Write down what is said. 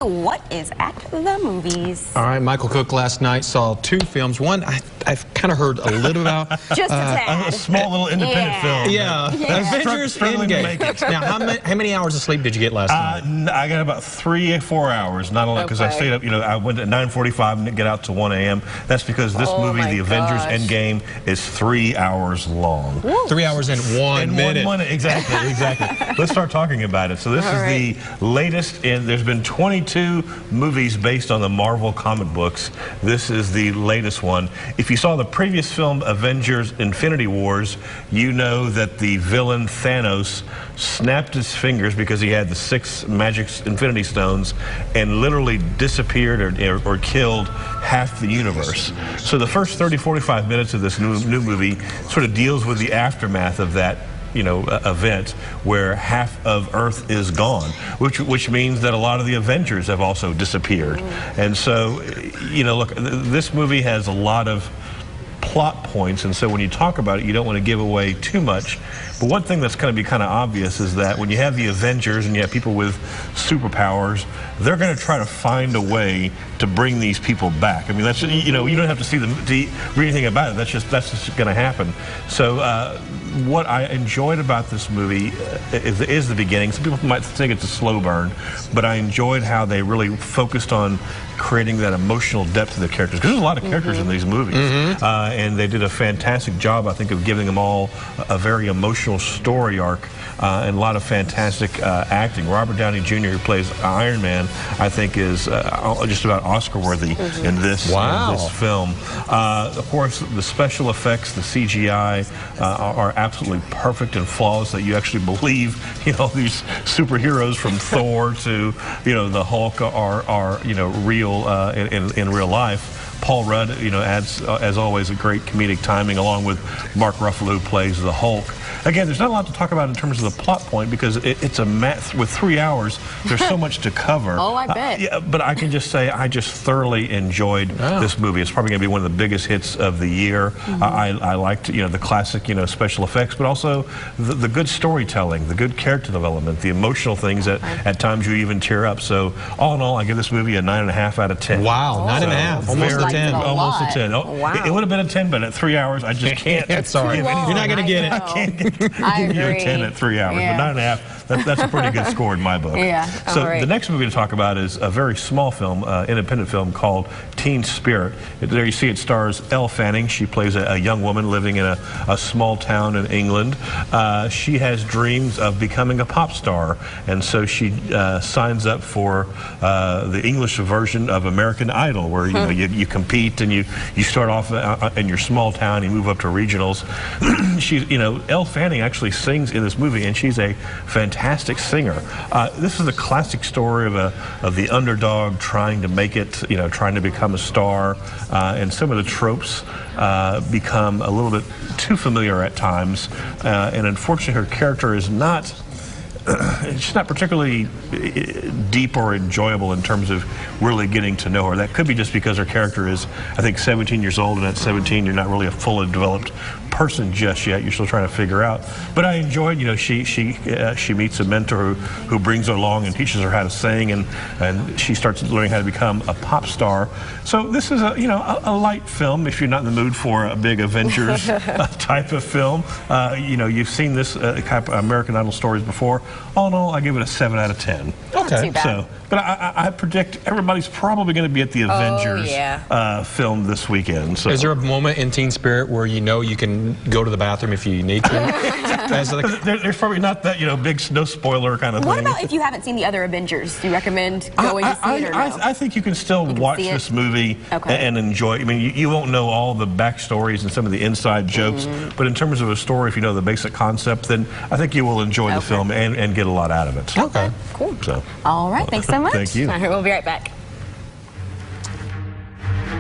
What is at the movies? All right, Michael Cook last night saw two films. One I've kind of heard a little about. Just a tad. A small little independent film. Yeah. Avengers Endgame. Now, how many hours of sleep did you get last night? I got about 3 or 4 hours, not only because I stayed up, I went at 9:45 and get out to 1 a.m. That's because this movie, The Avengers Endgame, is 3 hours long. Woo. 3 hours and 1 minute. 1 minute, exactly. Let's start talking about it. So this is the latest, and there's been 22 movies based on the Marvel comic books. This is the latest one. If you saw the previous film, Avengers Infinity Wars, you know that the villain Thanos snapped his fingers because he had the 6 magic Infinity Stones and literally disappeared or killed half the universe. So the first 30-45 minutes of this new movie sort of deals with the aftermath of that event where half of Earth is gone, which means that a lot of the Avengers have also disappeared. And so, look, this movie has a lot of plot points, and so when you talk about it, you don't want to give away too much. But one thing that's going to be kind of obvious is that when you have the Avengers and you have people with superpowers, they're going to try to find a way to bring these people back. I mean, that's you don't have to see them to read anything about it. That's just going to happen. So what I enjoyed about this movie is the beginning. Some people might think it's a slow burn, but I enjoyed how they really focused on creating that emotional depth to the characters, because there's a lot of characters in these movies, and they did a fantastic job, I think, of giving them all a very emotional story arc, and a lot of fantastic acting. Robert Downey Jr., who plays Iron Man, I think is just about Oscar worthy in this film. Of course, the special effects, the CGI are absolutely perfect and flawless, that you actually believe these superheroes from Thor to the Hulk are real in real life. Paul Rudd, adds, as always, a great comedic timing, along with Mark Ruffalo, who plays the Hulk. Again, there's not a lot to talk about in terms of the plot point, because it's a mess. With 3 hours, there's so much to cover. Oh, I bet. Yeah, but I can just say I just thoroughly enjoyed this movie. It's probably going to be one of the biggest hits of the year. I liked, the classic, special effects, but also the good storytelling, the good character development, the emotional things that at times you even tear up. So all in all, I give this movie a 9.5 out of 10. Wow, 9.5, almost a 10. Almost a 10. Oh, wow. It would have been a 10, but at 3 hours, I just can't. Sorry, you're not going to get it. I can't give you a 10 at 3 hours, but 9.5, that's a pretty good score in my book. So the next movie to talk about is a very small film, independent film called Teen Spirit. There you see it stars Elle Fanning. She plays a young woman living in a small town in England. She has dreams of becoming a pop star, and so she signs up for the English version of American Idol, where you compete and you start off in your small town, you move up to regionals. Elle Fanning actually sings in this movie, and she's a fantastic singer. This is a classic story of the underdog trying to make it, trying to become a star, and some of the tropes become a little bit too familiar at times, and unfortunately her character is not she's not particularly deep or enjoyable in terms of really getting to know her. That could be just because her character is, I think, 17 years old, and at 17 you're not really a fully developed person just yet. You're still trying to figure out. But I enjoyed, she meets a mentor who brings her along and teaches her how to sing, and she starts learning how to become a pop star. So this is a light film if you're not in the mood for a big Avengers type of film. You've seen this type of American Idol stories before. All in all, I give it a 7 out of 10. Okay. So, but I predict everybody's probably going to be at the Avengers film this weekend. So. Is there a moment in Teen Spirit where you can go to the bathroom if you need to? There's probably not that big, no spoiler kind of thing. What about if you haven't seen the other Avengers? Do you recommend going to see it or no? I think you can still watch this movie and enjoy it. I mean, you won't know all the backstories and some of the inside jokes, but in terms of a story, if you know the basic concept, then I think you will enjoy the film and get a lot out of it. Okay, cool. So. All right, thanks so much. Thank you. All right, we'll be right back.